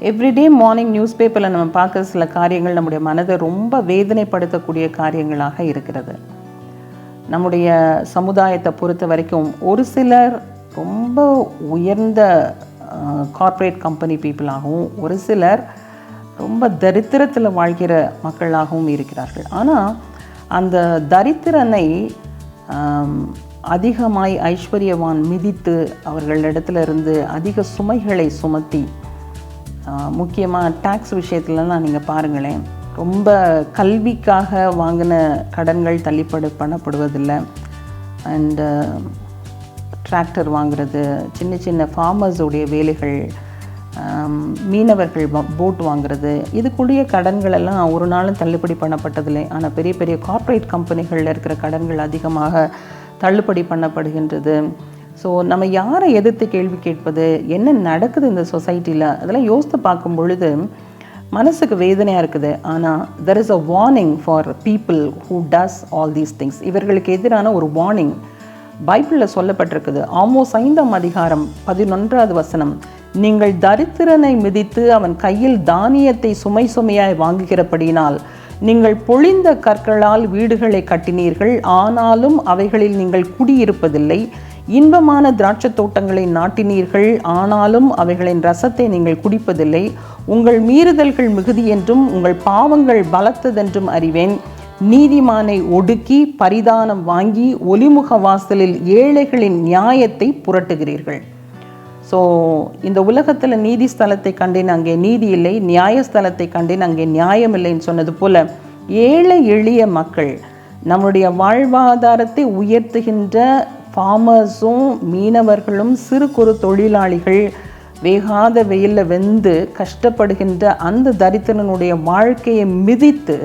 Everyday morning news பேப்பரில் நம்ம பார்க்குற சில காரியங்கள் நம்முடைய மனதை ரொம்ப வேதனைப்படுத்தக்கூடிய காரியங்களாக இருக்கிறது. நம்முடைய சமுதாயத்தை பொறுத்த வரைக்கும் ஒரு சிலர் ரொம்ப உயர்ந்த கார்ப்பரேட் கம்பெனி பீப்புளாகவும், ஒரு சிலர் ரொம்ப தரித்திரத்தில் வாழ்கிற மக்களாகவும் இருக்கிறார்கள். ஆனால் அந்த தரித்திரனை அதிகமாய் ஐஸ்வர்யவான் மிதித்து அவர்களிடத்திலிருந்து அதிக சுமைகளை சுமத்தி, முக்கியமாக டேக்ஸ் விஷயத்துலலாம் நீங்கள் பாருங்களேன், ரொம்ப கல்விக்காக வாங்கின கடன்கள் பண்ணப்படுவதில்லை. அண்டு டிராக்டர் வாங்குறது, சின்ன சின்ன ஃபார்மர்ஸுடைய வேலைகள், மீனவர்கள் போட் வாங்குறது, இதுக்குரிய கடன்கள் எல்லாம் ஒரு நாளும் தள்ளுபடி பண்ணப்பட்டதில்லை. ஆனால் பெரிய பெரிய கார்ப்பரேட் கம்பெனிகளில் இருக்கிற கடன்கள் அதிகமாக தள்ளுபடி பண்ணப்படுகின்றது. ஸோ நம்ம யாரை எதிர்த்து கேள்வி கேட்பது, என்ன நடக்குது இந்த சொசைட்டியில், அதெல்லாம் யோசித்து பார்க்கும் பொழுது மனசுக்கு வேதனையாக இருக்குது. ஆனால் there is a warning for people who does all these things. இவர்களுக்கு எதிரான ஒரு வார்னிங் பைபிளில் சொல்லப்பட்டிருக்குது. ஆமோஸ் 5ஆம் அதிகாரம் 11வது வசனம், நீங்கள் தரித்திரனை மிதித்து அவன் கையில் தானியத்தை சுமை சுமையாய் வாங்குகிறபடியினால் நீங்கள் பொழிந்த கற்களால் வீடுகளை கட்டினீர்கள், ஆனாலும் அவைகளில் நீங்கள் குடியிருப்பதில்லை. இன்பமான திராட்சை தோட்டங்களை நாட்டினீர்கள், ஆனாலும் அவைகளின் ரசத்தை நீங்கள் குடிப்பதில்லை. உங்கள் மீறுதல்கள் மிகுதி என்றும் உங்கள் பாவங்கள் பலத்ததென்றும் அறிவேன். நீதிமானை ஒடுக்கி பரிதானம் வாங்கி ஒலிமுக வாசலில் ஏழைகளின் நியாயத்தை புரட்டுகிறீர்கள். ஸோ இந்த உலகத்தில் நீதி ஸ்தலத்தை கண்டேன் அங்கே நீதி இல்லை, நியாயஸ்தலத்தை கண்டேன் அங்கே நியாயம் இல்லைன்னு சொன்னது போல் ஏழை எளிய மக்கள், நம்முடைய வாழ்வாதாரத்தை உயர்த்துகின்ற ஃபார்மர்ஸும் மீனவர்களும் சிறு குறு தொழிலாளிகள், வேகாத வெயிலில் வெந்து கஷ்டப்படுகின்ற அந்த தரித்திரனுடைய வாழ்க்கையை மிதித்து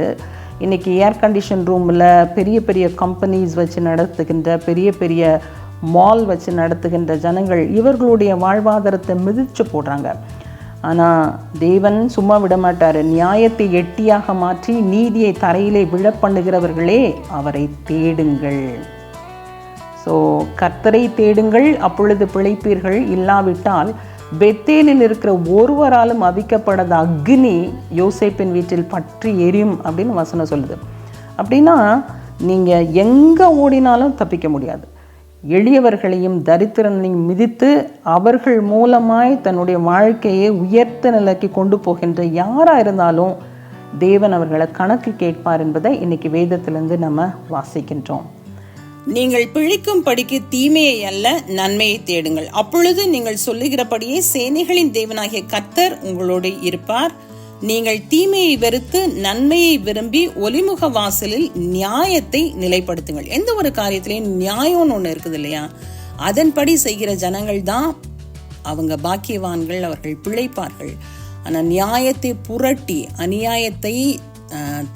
இன்றைக்கி ஏர் கண்டிஷன் ரூமில் பெரிய பெரிய கம்பெனிஸ் வச்சு நடத்துகின்ற, பெரிய பெரிய மால் வச்சு நடத்துகின்ற ஜனங்கள் இவர்களுடைய வாழ்வாதாரத்தை மிதித்து போடுறாங்க. ஆனால் தேவன் சும்மா விட மாட்டார். நியாயத்தை எட்டியாக மாற்றி நீதியை தரையிலே விழ பண்ணுகிறவர்களே அவரை தேடுங்கள். ஸோ கர்த்தரை தேடுங்கள், அப்பொழுது பிழைப்பீர்கள், இல்லாவிட்டால் பெத்தேலில் இருக்கிற ஒருவராலும் அவிக்கப்படாத அக்னி யோசேப்பின் வீட்டில் பற்றி எரியும் அப்படின்னு வசனம் சொல்லுது. அப்படின்னா நீங்கள் எங்கே ஓடினாலும் தப்பிக்க முடியாது. எளியவர்களையும் தரித்திரனையும் மிதித்து அவர்கள் மூலமாய் தன்னுடைய வாழ்க்கையை உயர்த்த நிலைக்கு கொண்டு போகின்ற யாராக இருந்தாலும் தேவன் அவர்களை கணக்கு கேட்பார் என்பதை இன்னைக்கு வேதத்திலிருந்து நம்ம வாசிக்கின்றோம். நீங்கள் பிழைக்கும் படிக்கு தீமையை அல்ல நன்மையை தேடுங்கள், அப்பொழுது நீங்கள் சொல்லுகிறபடியே சேனைகளின் தேவனாகிய கர்த்தர் உங்களோடு இருப்பார். நீங்கள் தீமையை வெறுத்து நன்மையை விரும்பி ஒலிமுக வாசலில் நியாயத்தை நிலைப்படுத்துங்கள். எந்த ஒரு காரியத்திலையும் நியாயம்னு ஒன்று இருக்குது இல்லையா, அதன்படி செய்கிற ஜனங்கள் தான் அவங்க பாக்கியவான்கள், அவர்கள் பிழைப்பார்கள். ஆனால் நியாயத்தை புரட்டி அநியாயத்தை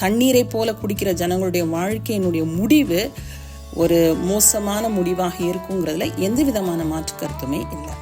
தண்ணீரை போல குடிக்கிற ஜனங்களுடைய வாழ்க்கையினுடைய முடிவு ஒரு மோசமான முடிவாக இருக்குங்கிறதுல எந்த விதமான மாற்று கருத்துமே இல்லை.